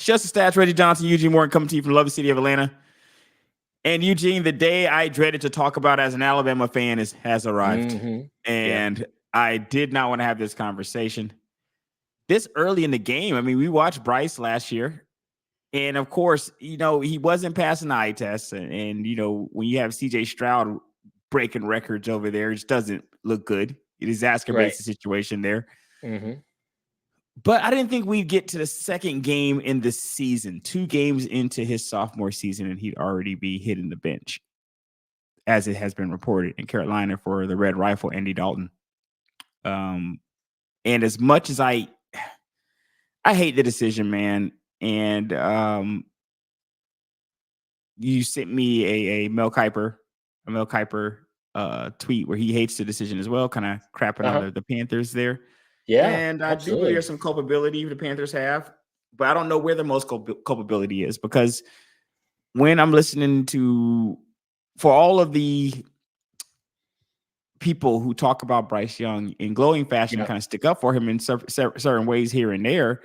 Just the stats, Reggie Johnson, Eugene Morgan coming to you from Love City of Atlanta. And Eugene, the day I dreaded to talk about as an Alabama fan has arrived. Mm-hmm. And I did not want to have this conversation. This early in the game, I mean, we watched Bryce last year. And of course, he wasn't passing the eye test. And when you have CJ Stroud breaking records over there, it just doesn't look good. It exacerbates the situation there. Mm-hmm. But I didn't think we'd get to the second game in the season, 2 games into his sophomore season, and he'd already be hitting the bench, as it has been reported in Carolina for the Red Rifle, Andy Dalton. And as much as I hate the decision, man, and you sent me a Mel Kiper tweet where he hates the decision as well, kind of crapping on the Panthers there. Yeah, and I do believe there's some culpability the Panthers have, but I don't know where the most culpability is, because when I'm listening to, for all of the people who talk about Bryce Young in glowing fashion, kind of stick up for him in certain ways here and there,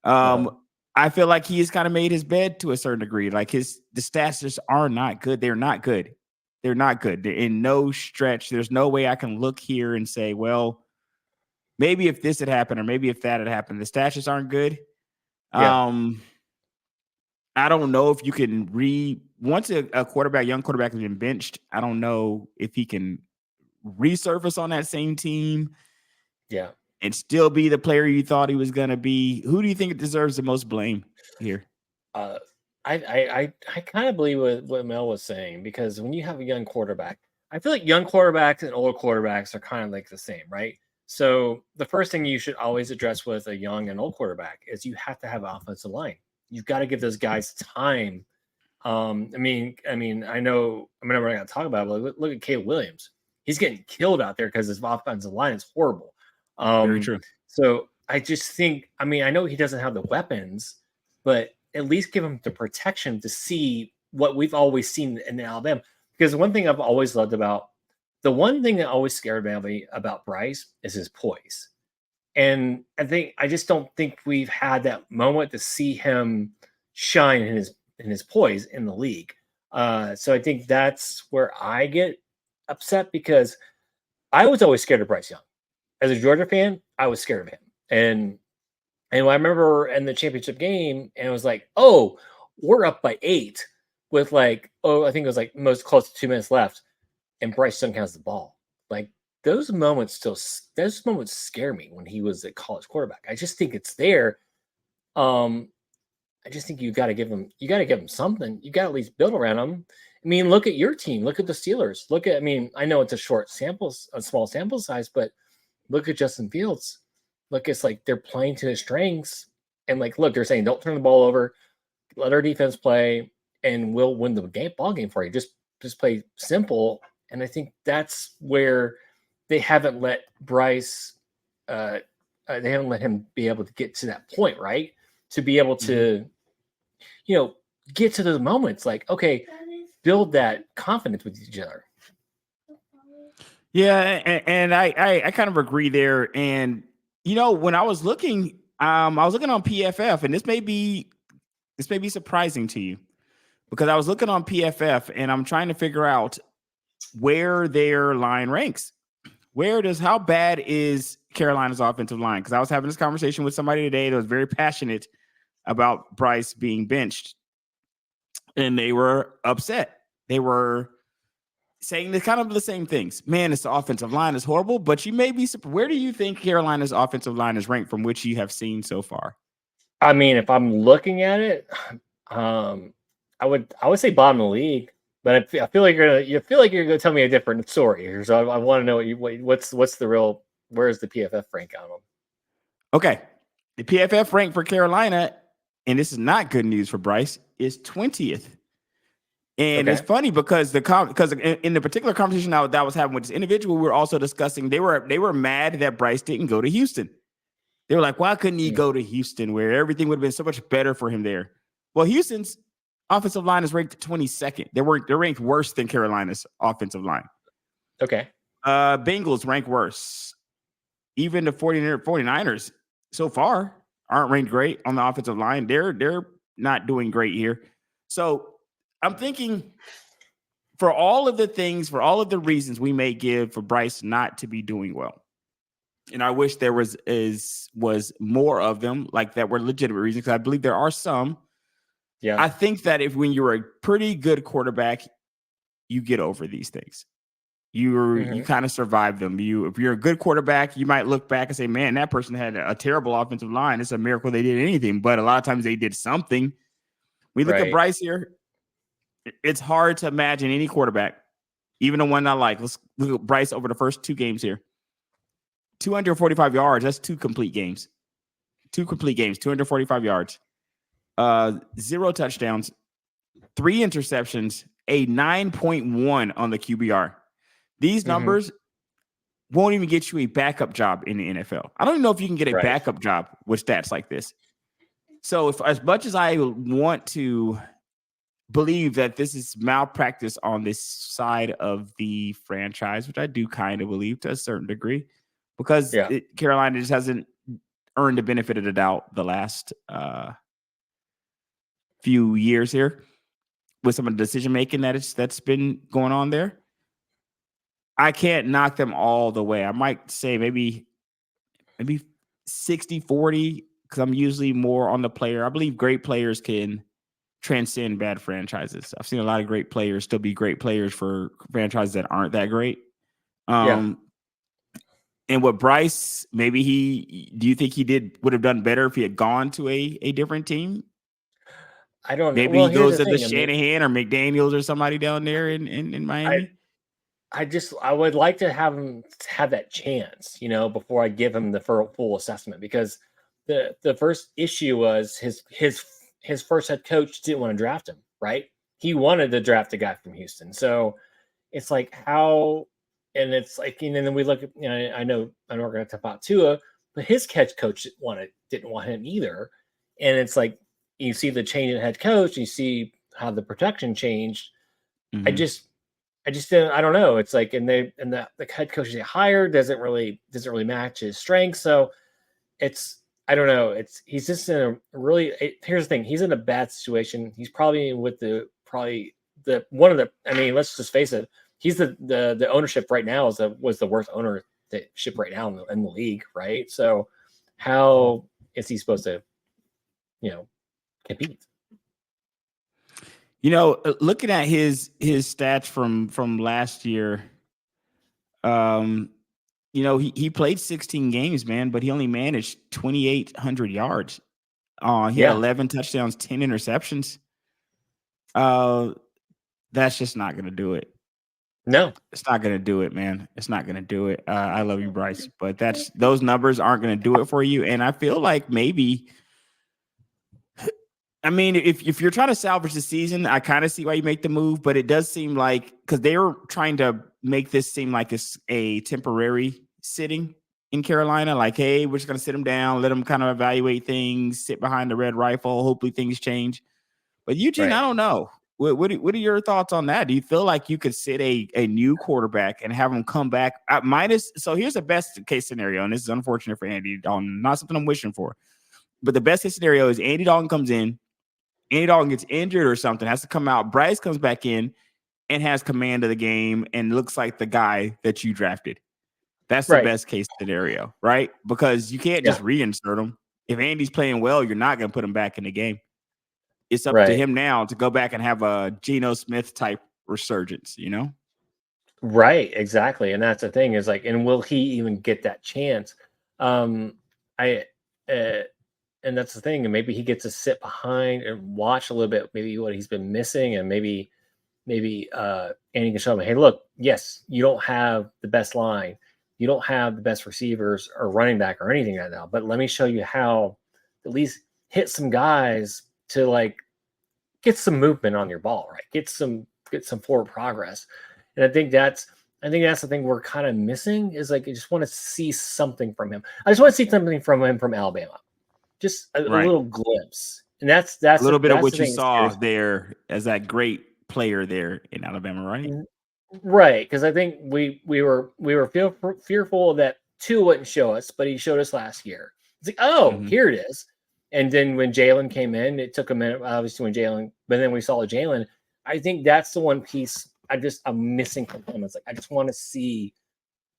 I feel like he has kind of made his bed to a certain degree. Like the stats just are not good. They're not good. They're not good. They're in no stretch. There's no way I can look here and say, well, maybe if this had happened or maybe if that had happened. The stats just aren't good. I don't know if you can once a young quarterback has been benched, I don't know if he can resurface on that same team. Yeah. And still be the player you thought he was going to be. Who do you think deserves the most blame here? I kind of believe what Mel was saying, because when you have a young quarterback, I feel like young quarterbacks and older quarterbacks are kind of like the same, right? So the first thing you should always address with a young and old quarterback is you have to have an offensive line. You've got to give those guys time. I mean, I know we're not going to talk about it, but look at Caleb Williams. He's getting killed out there because his offensive line is horrible. Very true. So I just think, I know he doesn't have the weapons, but at least give him the protection to see what we've always seen in Alabama. Because one thing I've always loved the one thing that always scared me about Bryce is his poise. And I just don't think we've had that moment to see him shine in his poise in the league. So I think that's where I get upset, because I was always scared of Bryce Young. As a Georgia fan, I was scared of him. And I remember in the championship game, and it was like, oh, we're up by 8 with I think it was most close to 2 minutes left, and Bryce Young has the ball. Like, those moments scare me when he was a college quarterback. I just think it's there. I just think you got to give him something. You got to at least build around him. I mean, look at your team. Look at the Steelers. I know it's a small sample size, but look at Justin Fields. Look, it's like they're playing to his strengths. And look, they're saying, don't turn the ball over. Let our defense play, and we'll win the ball game for you. Just play simple. And I think that's where they haven't let Bryce, they haven't let him be able to get to that point, right? To be able to, get to those moments. Like, okay, build that confidence with each other. Yeah, and I kind of agree there. And when I was looking on PFF, and this may be surprising to you, because I was looking on PFF and I'm trying to figure out where their line ranks. How bad is Carolina's offensive line? Because I was having this conversation with somebody today that was very passionate about Bryce being benched, and they were upset. They were saying the same things. Man, this offensive line is horrible, but you may be. Where do you think Carolina's offensive line is ranked from which you have seen so far? I mean, if I'm looking at it, I would say bottom of the league, but I feel like you're gonna tell me a different story here. So I want to know what's the real. Where's the PFF rank on them? Okay, the PFF rank for Carolina, and this is not good news for Bryce, is 20th. And It's funny because in the particular conversation that I was having with this individual, we were also discussing they were mad that Bryce didn't go to Houston. They were like, why couldn't he go to Houston, where everything would have been so much better for him there? Well, Houston's offensive line is ranked 22nd. They're ranked worse than Carolina's offensive line. Okay. Bengals rank worse. Even the 49ers so far aren't ranked great on the offensive line. They're not doing great here. So I'm thinking for all of the things, for all of the reasons we may give for Bryce not to be doing well, and I wish there was more of them like that were legitimate reasons, because I believe there are some. Yeah. I think that when you're a pretty good quarterback, you get over these things. You kind of survive them. If you're a good quarterback, you might look back and say, man, that person had a terrible offensive line. It's a miracle they did anything. But a lot of times they did something. We look at Bryce here. It's hard to imagine any quarterback, even the one I like. Let's look at Bryce over the first 2 games here. 245 yards. That's 2 complete games. 2 complete games, 245 yards. 0 touchdowns, 3 interceptions, a 9.1 on the QBR. These numbers won't even get you a backup job in the NFL. I don't even know if you can get a backup job with stats like this. So if, as much as I want to believe that this is malpractice on this side of the franchise, which I do kind of believe to a certain degree, because Carolina just hasn't earned the benefit of the doubt the last few years here with some of the decision making that's been going on there. I can't knock them all the way. I might say maybe 60-40, because I'm usually more on the player. I believe great players can transcend bad franchises. I've seen a lot of great players still be great players for franchises that aren't that great. And with Bryce, do you think he would have done better if he had gone to a different team? I don't know. Maybe he goes to the Shanahan or McDaniels or somebody down there in Miami. I would like to have him have that chance, before I give him the full assessment, because the first issue was his first head coach didn't want to draft him, right? He wanted to draft a guy from Houston. So it's like how, and it's like, and then we look at, I know I'm not going to talk about Tua, but his head coach didn't want him either. And it's like, you see the change in head coach, you see how the protection changed. I don't know. It's like, and the head coach they hired doesn't really match his strengths. So I don't know. He's just in a really, here's the thing. He's in a bad situation. He's probably with let's just face it. He's the ownership right now was the worst ownership right now in the league. Right. So how is he supposed to, compete? Looking at his stats from last year, he played 16 games, man, but he only managed 2,800 yards. He had 11 touchdowns, 10 interceptions. That's just not going to do it. No, it's not going to do it, man. It's not going to do it. I love you, Bryce, but those numbers aren't going to do it for you. And I feel like maybe, if you're trying to salvage the season, I kind of see why you make the move, but it does seem like, because they were trying to make this seem like it's a temporary sitting in Carolina. Like, hey, we're just going to sit them down, let them kind of evaluate things, sit behind the red rifle. Hopefully things change. But Eugene, I don't know. What are your thoughts on that? Do you feel like you could sit a new quarterback and have him come back minus? So here's the best case scenario, and this is unfortunate for Andy Dalton, not something I'm wishing for. But the best case scenario is Andy Dalton comes in, Andy Dalton gets injured or something, has to come out. Bryce comes back in and has command of the game and looks like the guy that you drafted. That's the best case scenario, right? Because you can't just reinsert him. If Andy's playing well, you're not going to put him back in the game. It's up to him now to go back and have a Geno Smith type resurgence, Right, exactly. And that's the thing is like, and will he even get that chance? And that's the thing. And maybe he gets to sit behind and watch a little bit, maybe what he's been missing. And maybe Andy can show him, hey, look, yes, you don't have the best line. You don't have the best receivers or running back or anything right now. But let me show you how at least hit some guys to like get some movement on your ball, right? Get some forward progress. And I think that's the thing we're kind of missing is like, I just want to see something from him. I just want to see something from him from Alabama. Just a little glimpse. And that's a little bit of what you saw there as that great player there in Alabama, right? Right. Because I think we were fearful that Tua wouldn't show us, but he showed us last year. It's like, here it is. And then when Jalen came in, it took a minute, obviously, but then we saw Jalen. I think that's the one piece I'm missing from him. It's like I just want to see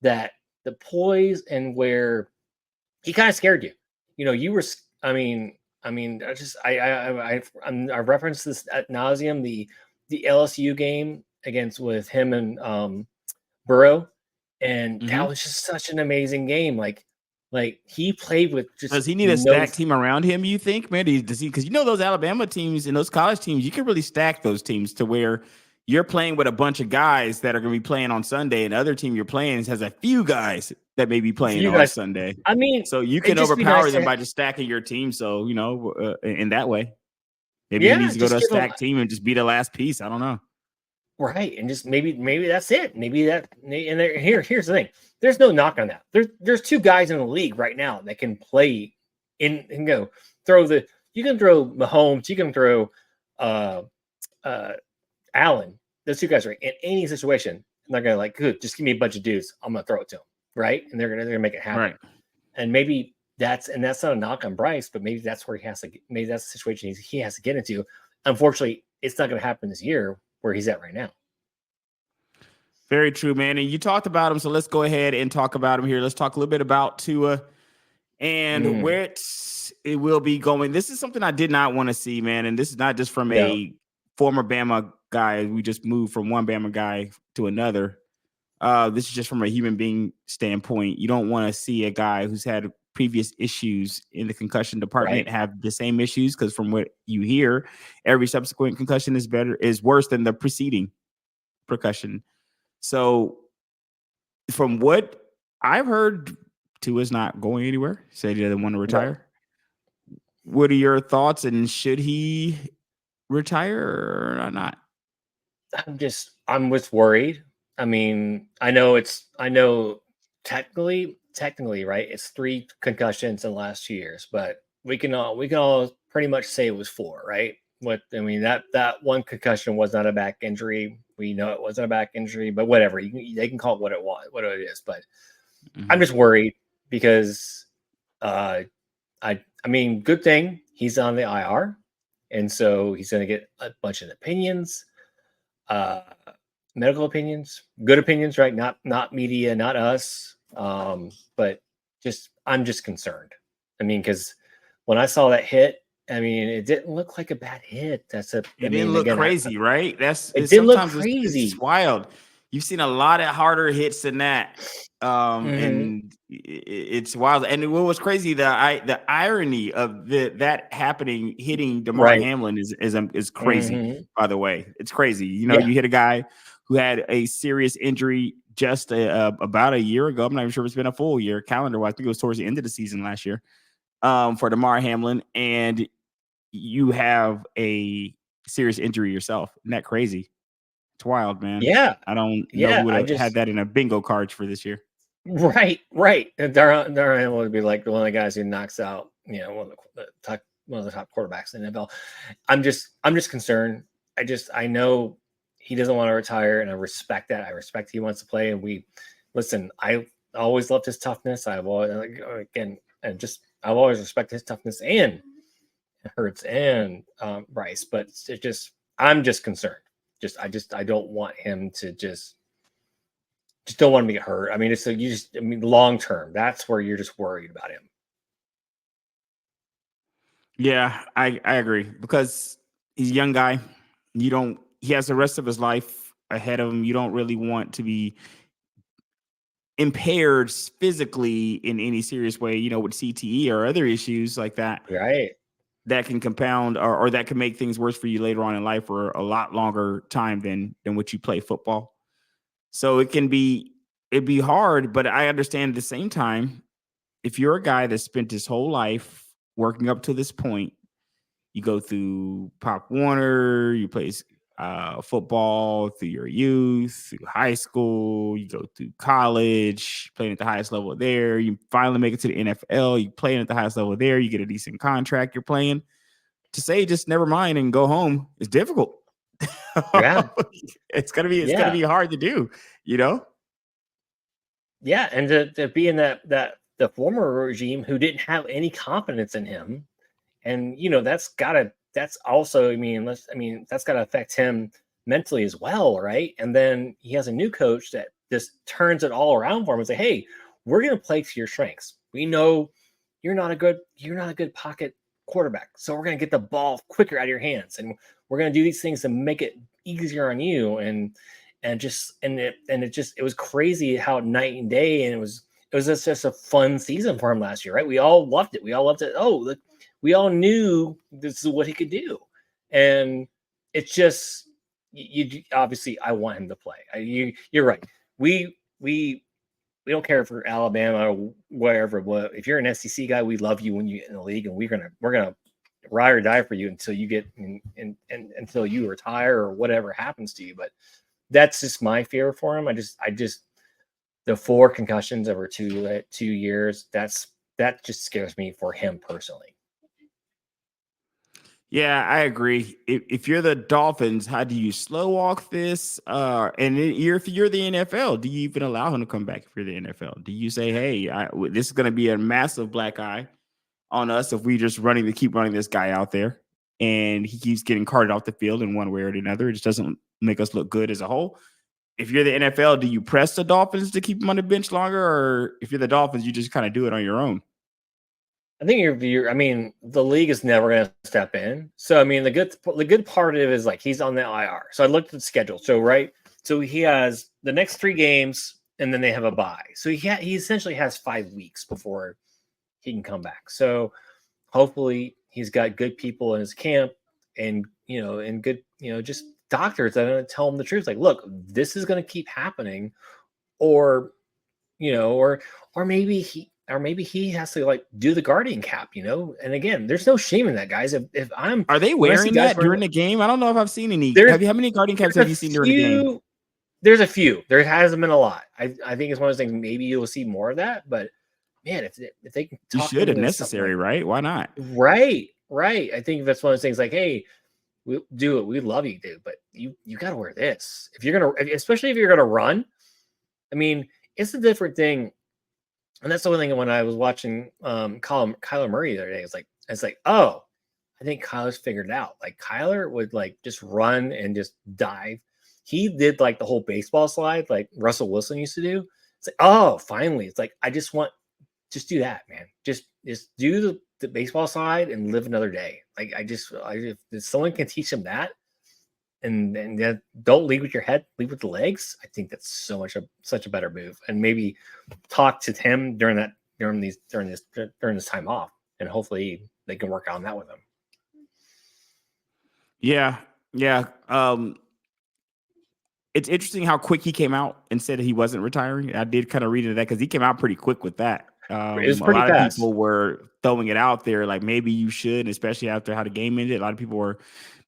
that the poise and where he kind of scared you. You were. I referenced this ad nauseum. The LSU game with him and Burrow, and that was just such an amazing game. Like he played with just. Does he need a stacked team around him, you think, man? Does he? Because those Alabama teams and those college teams, you can really stack those teams to where you're playing with a bunch of guys that are going to be playing on Sunday, and the other team you're playing has a few guys that may be playing on Sunday. I mean, so you can overpower them by just stacking your team. So in that way, maybe he needs to go to a stacked team and just be the last piece. I don't know. Right, and just maybe that's it. Here's the thing. There's no knock on that. There's two guys in the league right now that can play and go throw the. You can throw Mahomes. You can throw Allen. Those two guys are in any situation. And they're gonna good. Just give me a bunch of dudes. I'm gonna throw it to them, right? And they're gonna make it happen. Right. And maybe that's not a knock on Bryce, but maybe that's where he has to. Maybe that's the situation he has to get into. Unfortunately, it's not going to happen this year where he's at right now. Very true, man. And you talked about him, so let's go ahead and talk about him here. Let's talk a little bit about Tua and where it will be going. This is something I did not want to see, man. And this is not just from a former Bama guy. We just moved from one Bama guy to another. This is just from a human being standpoint. You don't want to see a guy who's had previous issues in the concussion department have the same issues, because from what you hear, every subsequent concussion is worse than the preceding percussion. So from what I've heard, Tua's not going anywhere. Said he doesn't want to retire. What are your thoughts, and should he retire or not? I'm just worried. I mean, I know technically, right? It's 3 concussions in the last 2 years, but we can all pretty much say it was 4, right? That one concussion was not a back injury. We know it wasn't a back injury, but whatever. They can call it what it is. But I'm just worried because, good thing he's on the IR, and so he's going to get a bunch of opinions, medical opinions, good opinions, right? Not media, not us. But I'm just concerned. Because when I saw that hit, it didn't look like a bad hit. It didn't look crazy, right? It didn't look crazy. It's wild. You've seen a lot of harder hits than that. And it's wild. And what was crazy, the irony of that happening, hitting DeMar Hamlin is crazy, by the way. It's crazy. You hit a guy who had a serious injury just about a year ago. I'm not even sure if it's been a full year calendar-wise. I think it was towards the end of the season last year for DeMar Hamlin. And you have a serious injury yourself. Isn't that crazy? It's wild, man. Yeah. I don't know who would have had that in a bingo card for this year. Right. And Darren would be like one of the guys who knocks out, one of the top quarterbacks in the NFL. I'm just concerned. I know he doesn't want to retire, and I respect that. I respect he wants to play, and I always loved his toughness. I've always respected his toughness and Hurts and Bryce, but I'm just concerned. I don't want him to just don't want him to get hurt. Long term, that's where you're just worried about him. Yeah, I agree, because he's a young guy. He has the rest of his life ahead of him. You don't really want to be impaired physically in any serious way, with CTE or other issues like that. Right. That can compound or that can make things worse for you later on in life for a lot longer time than what you play football. So it'd be hard, but I understand at the same time, if you're a guy that spent his whole life working up to this point, you go through Pop Warner, you play football through your youth, through high school, you go through college, playing at the highest level there, you finally make it to the NFL, you playing at the highest level there, you get a decent contract, you're playing. To say just never mind and go home is difficult. Yeah. It's gonna be hard to do, Yeah, and to be in that the former regime who didn't have any confidence in him, And that's also, that's gotta affect him mentally as well, right? And then he has a new coach that just turns it all around for him and say, hey, we're gonna play to your strengths. We know you're not a good pocket quarterback. So we're gonna get the ball quicker out of your hands, and we're gonna do these things to make it easier on you. It was crazy how night and day, and it was just a fun season for him last year, right? We all loved it. We all loved it. Oh, look, we all knew this is what he could do, and it's just you obviously I want him to play. You're right. We don't care for Alabama or wherever. If you're an SEC guy, we love you when you get in the league, and we're gonna ride or die for you until you get and until you retire or whatever happens to you. But that's just my fear for him. I just the 4 concussions over 2 years. That just scares me for him personally. Yeah, I agree. If you're the Dolphins, how do you slow walk this? If you're the NFL, do you even allow him to come back? If you're the NFL, do you say, "Hey, this is going to be a massive black eye on us if we just keep running this guy out there, and he keeps getting carted off the field in one way or another. It just doesn't make us look good as a whole." If you're the NFL, do you press the Dolphins to keep him on the bench longer, or if you're the Dolphins, you just kind of do it on your own? I think the league is never going to step in. So the good part of it is like he's on the IR. So I looked at the schedule. So right, so he has the next 3 games, and then they have a bye. So he essentially has 5 weeks before he can come back. So hopefully he's got good people in his camp, and and good just doctors that are going to tell him the truth. Like, look, this is going to keep happening, or or maybe he has to like do the guardian cap, And again, there's no shame in that, guys. Are they wearing that during the game? I don't know if I've seen any. How many guardian caps have you seen during the game? There's a few. There hasn't been a lot. I think it's one of those things. Maybe you'll see more of that, but man, if they can you talk should if necessary, right? Why not? Right. I think that's one of those things. Like, hey, we'll do it. We love you, dude, but you got to wear this if you're gonna, especially if you're gonna run. I mean, it's a different thing. And that's the one thing when I was watching Kyler Murray the other day, it's like, oh, I think Kyler's figured it out. Like Kyler would like just run and just dive. He did like the whole baseball slide like Russell Wilson used to do. It's like, oh, finally. It's like, just do that, man. Just do the baseball slide and live another day. Like if someone can teach him that, and don't lead with your head, lead with the legs. I think that's such a better move. And maybe talk to him during this time off, and hopefully they can work on that with him. Yeah. It's interesting how quick he came out and said that he wasn't retiring. I did kind of read into that because he came out pretty quick with that. It was pretty a lot fast. of people were throwing it out there like maybe you should, especially after how the game ended. A lot of people were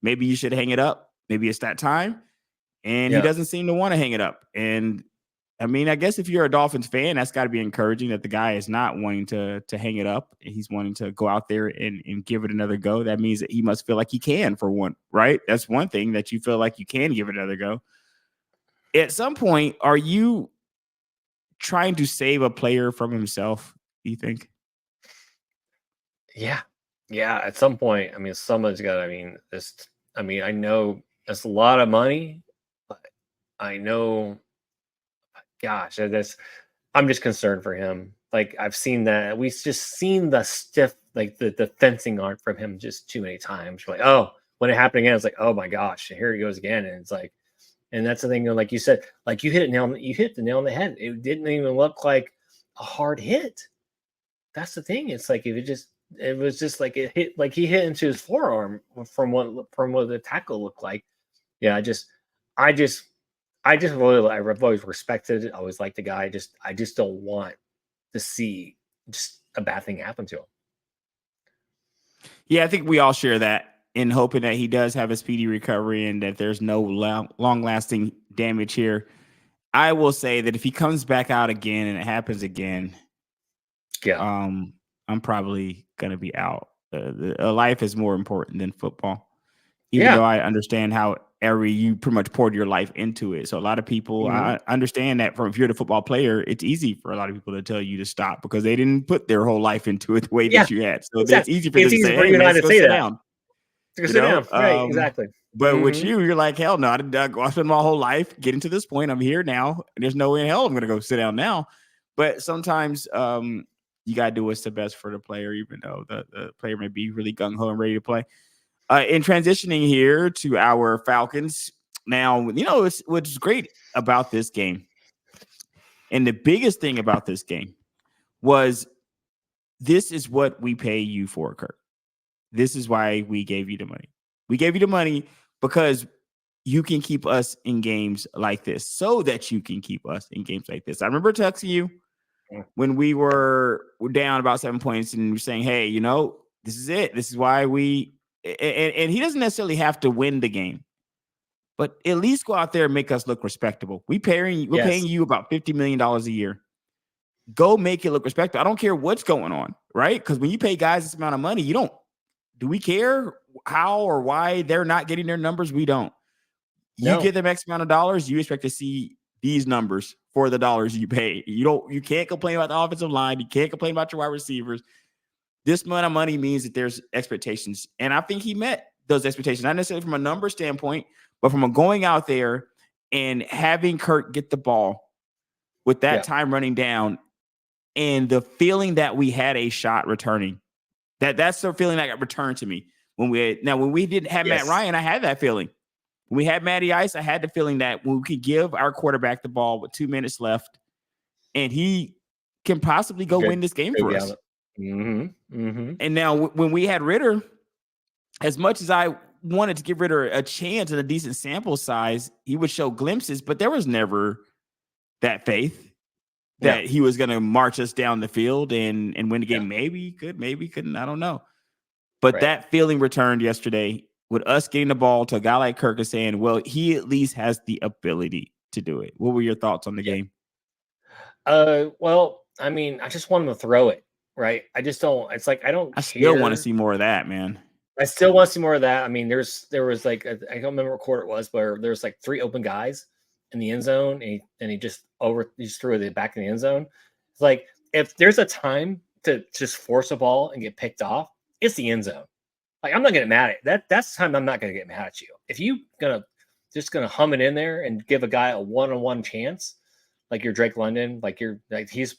maybe you should hang it up. Maybe it's that time. And he doesn't seem to want to hang it up. And I mean, I guess if you're a Dolphins fan, that's got to be encouraging that the guy is not wanting to hang it up. He's wanting to go out there and give it another go. That means that he must feel like he can for one, right? That's one thing, that you feel like you can give it another go. At some point, are you trying to save a player from himself, do you think? Yeah. At some point, someone's got, I know that's a lot of money, but I know, gosh, I'm just concerned for him. Like I've seen that. We've just seen the stiff, like the fencing art from him just too many times. We're like, oh, when it happened again, it's like, oh my gosh, here he goes again. And it's like, and that's the thing, like you said, like you hit the nail on the head. It didn't even look like a hard hit. That's the thing. It's like it was just like it hit, like he hit into his forearm from what the tackle looked like. Yeah, I just really, I've always respected it. I always liked the guy. I just don't want to see just a bad thing happen to him. Yeah, I think we all share that, in hoping that he does have a speedy recovery and that there's no long-lasting damage here. I will say that if he comes back out again and it happens again, I'm probably going to be out. A life is more important than football. Even though I understand how you pretty much poured your life into it. So a lot of people, Mhm. I understand that if you're the football player, it's easy for a lot of people to tell you to stop because they didn't put their whole life into it the way Yeah, that you had. So it's exactly. easy for It's them to easy say, for "Hey, you and man, I let's to go say sit that. down." To sit down. Right, exactly. But with Mhm. you're like, hell no, I spent my whole life getting to this point. I'm here now. And there's no way in hell I'm going to go sit down now. But sometimes you got to do what's the best for the player, even though the player may be really gung-ho and ready to play. In transitioning here to our Falcons, now, what's great about this game, and the biggest thing about this game was this is what we pay you for, Kirk. This is why we gave you the money. We gave you the money because you can keep us in games like this, so that you can keep us in games like this. I remember texting you when we were down about 7 points and we're saying, hey, this is it. This is why and he doesn't necessarily have to win the game, but at least go out there and make us look respectable. We're paying Yes. you about $50 million a year. Go make it look respectable. I don't care what's going on, right? Because when you pay guys this amount of money, do we care how or why they're not getting their numbers? We don't. You No. give them X amount of dollars, you expect to see these numbers for the dollars you pay. You can't complain about the offensive line. You can't complain about your wide receivers. This amount of money means that there's expectations. And I think he met those expectations, not necessarily from a number standpoint, but from a going out there and having Kirk get the ball with that Yeah. time running down and the feeling that we had a shot returning. That's the feeling that got returned to me when we didn't have Matt Yes. Ryan. I had that feeling. When we had Matty Ice, I had the feeling that when we could give our quarterback the ball with 2 minutes left, and he can possibly go win this game for us. Mm-hmm. Mm-hmm. And now when we had Ritter, as much as I wanted to give Ritter a chance and a decent sample size, he would show glimpses, but there was never that faith that he was going to march us down the field and win the game. Maybe he could, maybe he couldn't. I don't know. But that feeling returned yesterday with us getting the ball to a guy like Kirk and saying, well, he at least has the ability to do it. What were your thoughts on the game? Well, I mean, I just want him to throw it, right? I just don't. It's like I don't. I still want to see more of that, man. I still want to see more of that. I mean, there was like I don't remember what quarter it was, but there's like 3 open guys in the end zone, and he just threw it back in the end zone. It's like if there's a time to just force a ball and get picked off, it's the end zone. Like I'm not getting mad at that. That's the time I'm not gonna get mad at you. If you gonna hum it in there and give a guy a one-on-one chance, like you're Drake London, he's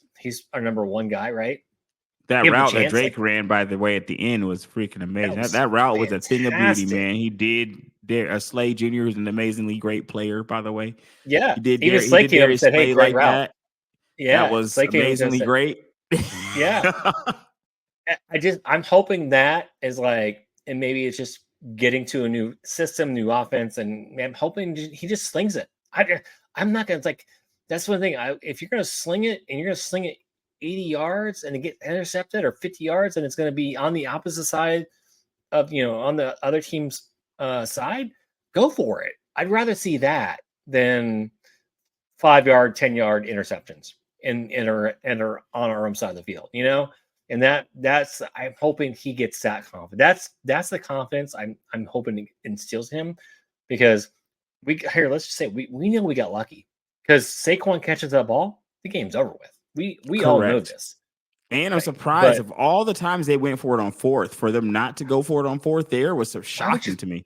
our number 1 guy, right? That Give him a route that chance, Drake ran, by the way, at the end was freaking amazing. was That route was a thing of beauty, fantastic. man. He did Slay Jr. is an amazingly great player, by the way. Yeah, He did even Slay came up and Darius said, "Hey, Slay great like route." that. That Yeah, was Slay came up and amazingly said, great. "Yeah." I'm hoping that is like, and maybe it's just getting to a new system, new offense, and I'm hoping he just slings it. I'm not gonna like. That's one thing. If you're gonna sling it and you're gonna sling it 80 yards and it get intercepted or 50 yards, and it's gonna be on the opposite side of on the other team's side, go for it. I'd rather see that than 5-yard, 10-yard interceptions and are on our own side of the field, and that's I'm hoping he gets that confidence. That's the confidence I'm hoping it instills him, because let's just say we know we got lucky because Saquon catches that ball, the game's over with. We all know Correct. this. And I'm Right. surprised But of all the times they went for it on fourth, for them not to go for it on fourth there was so shocking to me.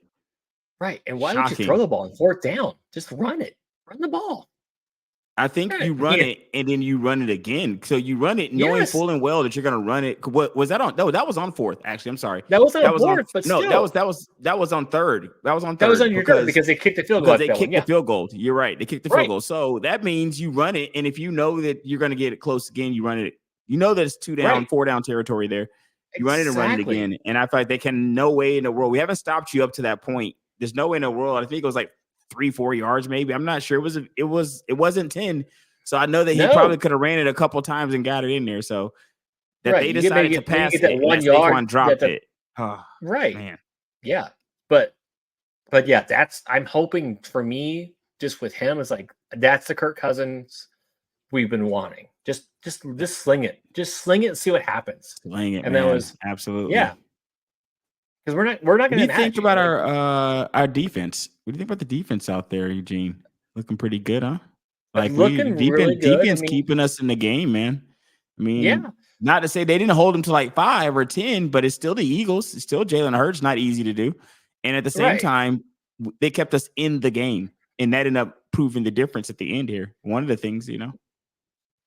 Right. And why don't you throw Shocking. the ball on 4th down? Just run it. Run the ball. I think you run it and then you run it again. So you run it knowing full and well that you're going to run it. What was that on? No, that was on fourth. Actually, I'm sorry. That was on That was on 4th, but no. still. That was on third. That was on third. That was on your third because they kicked the field goal. Because they kicked the field goal. You're right. They kicked the field goal. So that means you run it, and if you know that you're going to get it close again, you run it. You know that it's 2 down, 4 down territory there. You run it and run it again. And I feel like they can no way in the world. We haven't stopped you up to that point. There's no way in the world. I think it was like 3-4 yards, maybe. I'm not sure. It wasn't 10. So I know that he probably could have ran it a couple times and got it in there. So that they decided to pass it, that 1 yard, Saquon dropped it. Oh, right, man. Yeah, but yeah, I'm hoping for me, just with him, is like that's the Kirk Cousins we've been wanting. Just sling it, and see what happens. Sling it, and man. that was absolutely, yeah. because we're not What do going you to think match about like, our defense? What do you think about the defense out there, Eugene? Looking pretty good, huh? Like we looking really good. I defense mean, keeping us in the game, man. I mean, yeah, not to say they didn't hold them to like 5 or 10, but it's still the Eagles. It's still Jalen Hurts, not easy to do. And at the same right. time, they kept us in the game, and that ended up proving the difference at the end here. One of the things,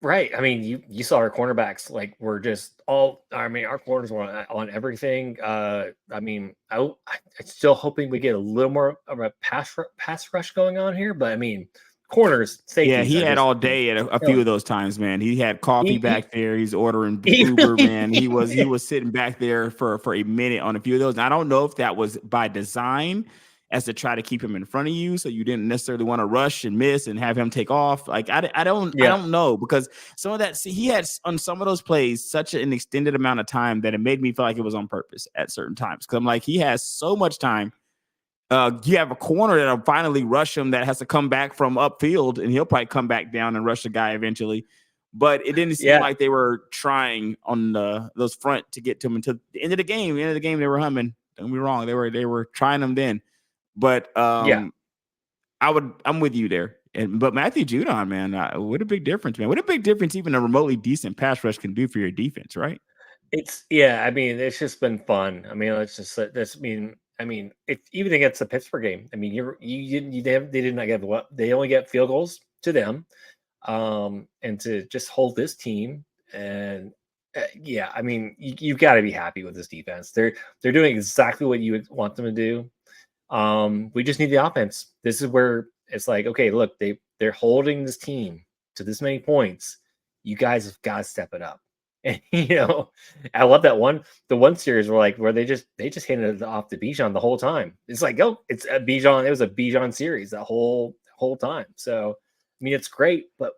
Right. I mean, you saw our cornerbacks like we're just all. I mean, our corners were on everything. I mean, I'm still hoping we get a little more of a pass rush going on here, but I mean, corners, Yeah, safeties he are had just all day at a few killing of those times, man. He had coffee it. back there. He's ordering He Uber, man. really, He was sitting back there for a minute on a few of those. And I don't know if that was by design, as to try to keep him in front of you, so you didn't necessarily want to rush and miss and have him take off. Like I yeah, don't know, because some of that, see, he had on some of those plays such an extended amount of time that it made me feel like it was on purpose at certain times. Because I'm like, he has so much time. You have a corner that'll finally rush him that has to come back from upfield, and he'll probably come back down and rush the guy eventually. But it didn't seem yeah, like they were trying on those front to get to him until the end of the game. The end of the game, they were humming. Don't get me wrong, they were trying them then. But yeah. I'm with you there. But Matthew Judon, man, what a big difference, man. What a big difference even a remotely decent pass rush can do for your defense, right? It's yeah. I mean, it's just been fun. I mean, let's just this. I mean, if even against the Pittsburgh game, I mean, they did not get what they only get field goals to them. And to just hold this team and yeah, I mean, you've got to be happy with this defense. They're doing exactly what you would want them to do. We just need the offense. This is where it's like, okay, look, they're holding this team to this many points. You guys have got to step it up. And I love the one series where they just handed it off to Bijan the whole time. It's like, oh, it's a Bijan. It was a Bijan series the whole time. So I mean, it's great, but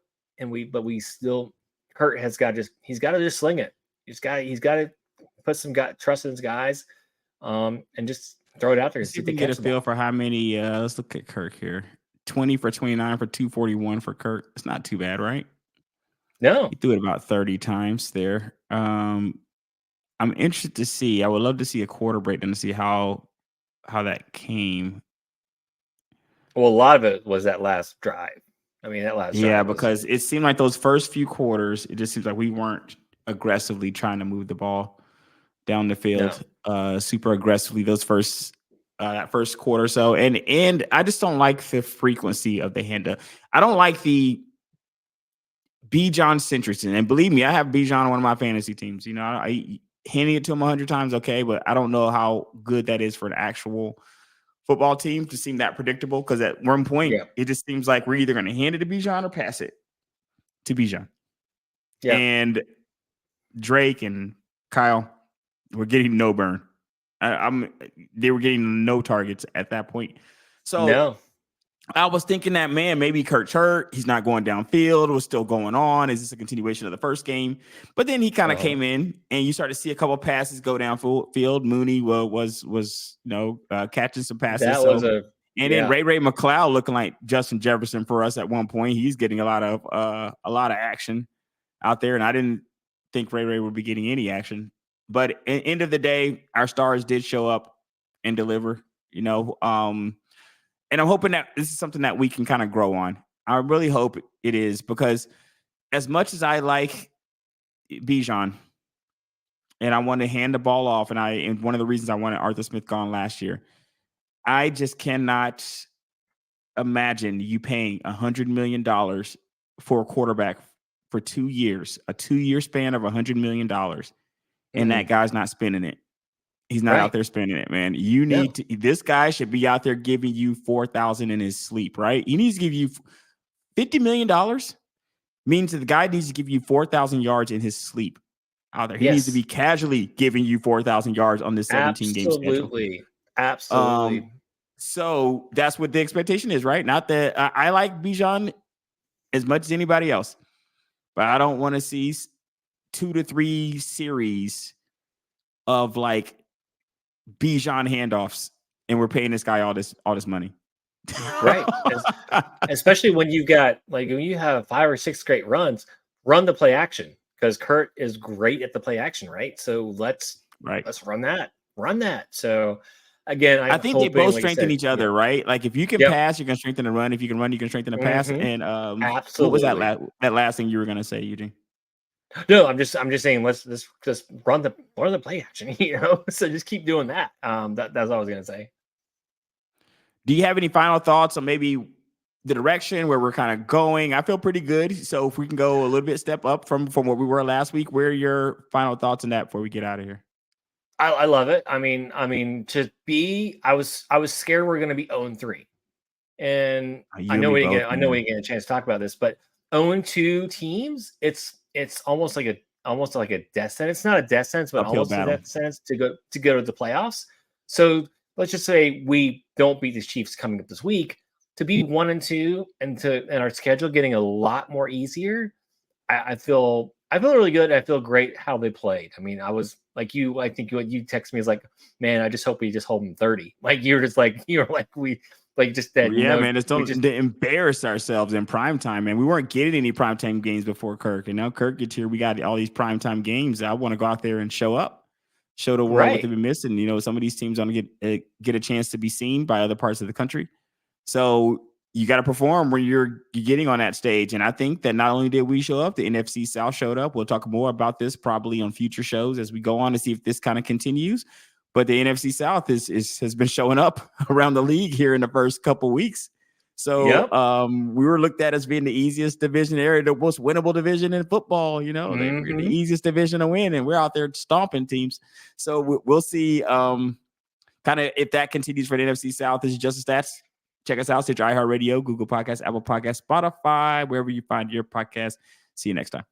we still Kurt has got he's got to just sling it. He's got to put some trust in his guys, and just throw it out there and Let's see see if if we they can get a catch the ball. feel for how many. Let's look at Kirk here. 20 for 29 for 241 for Kirk. It's not too bad, right? No, He threw it about 30 times there. I'm interested to see. I would love to see a quarter breakdown to see how that came. well, a lot of it was that last drive. I mean, that last Yeah, drive was because it seemed like those first few quarters, it just seems like we weren't aggressively trying to move the ball down the no, field super aggressively those first that first quarter or so. And I just don't like the frequency of the hand. I don't like the Bijan centricity. And believe me, I have Bijan on one of my fantasy teams. I handing it to him 100 times, okay, but I don't know how good that is for an actual football team to seem that predictable, because at one point yeah, it just seems like we're either going to hand it to Bijan or pass it to Bijan. yeah, And Drake and Kyle were getting no burn. They were getting no targets at that point. So no, I was thinking that, man, maybe Kirk's hurt. He's not going downfield. What's still going on? Is this a continuation of the first game? But then he kind of came in, and you started to see a couple of passes go downfield. Mooney was catching some passes. that was So, and then yeah, Ray McLeod looking like Justin Jefferson for us at one point. He's getting a lot of action out there, and I didn't think Ray would be getting any action. But at the end of the day, our stars did show up and deliver. And I'm hoping that this is something that we can kind of grow on. I really hope it is, because as much as I like Bijan and I want to hand the ball off, and one of the reasons I wanted Arthur Smith gone last year, I just cannot imagine you paying $100 million for a quarterback for 2 years, a 2-year span of $100 million, and that guy's not spending it. He's not out right, there spending it, man. You no, need to. This guy should be out there giving you 4,000 in his sleep, right? He needs to give you $50 million. Means that the guy needs to give you 4,000 yards in his sleep out there. He needs to yes, be casually giving you 4,000 yards on this 17 game schedule. absolutely, absolutely, Um, so that's what the expectation is, right? Not that I like Bijan as much as anybody else, but I don't want to see 2 to 3 series of like Bijan handoffs, and we're paying this guy all this money. right. Especially when you got when you have 5 or 6 great runs, run the play action, because Kurt is great at the play action, right? So let's Right. run that. run that. So again, I think they both strengthen each other, right? Like if you can pass, you can strengthen the run. If you can run, you can strengthen the pass. And Absolutely. what was that last thing you were gonna say, Eugene? No, I'm just saying let's just run the play action, So just keep doing that. That's what I was gonna say. Do you have any final thoughts on maybe the direction where we're kind of going? I feel pretty good. So if we can go a little bit step up from what we were last week, where are your final thoughts on that before we get out of here? I love it. I mean, I was scared we're gonna be 0-3. And I know we didn't get a chance to talk about this, but 0-2 teams, it's almost like a death sentence. It's not a death sentence, but almost a death sentence to go to the playoffs. So let's just say we don't beat the Chiefs coming up this week. To be 1-2 and our schedule getting a lot more easier, I feel really good. I feel great how they played. I mean, I was like you. I think what you text me is like, man, I just hope we just hold them 30. Like you were like we. Like just that, man. Just don't embarrass ourselves in primetime, man. We weren't getting any primetime games before Kirk, and now Kirk gets here. We got all these primetime games. I want to go out there and show up, show the world what they've been missing. Some of these teams don't get a chance to be seen by other parts of the country, so you got to perform when you're getting on that stage. And I think that not only did we show up, the NFC South showed up. We'll talk more about this probably on future shows as we go on to see if this kind of continues. But the NFC South has been showing up around the league here in the first couple weeks. So we were looked at as being the easiest division area, the most winnable division in football. We're the easiest division to win, and we're out there stomping teams. So we'll see kind of if that continues for the NFC South. This is Just the Stats. Check us out, Stitcher, iHeartRadio, Google Podcasts, Apple Podcasts, Spotify, wherever you find your podcast. See you next time.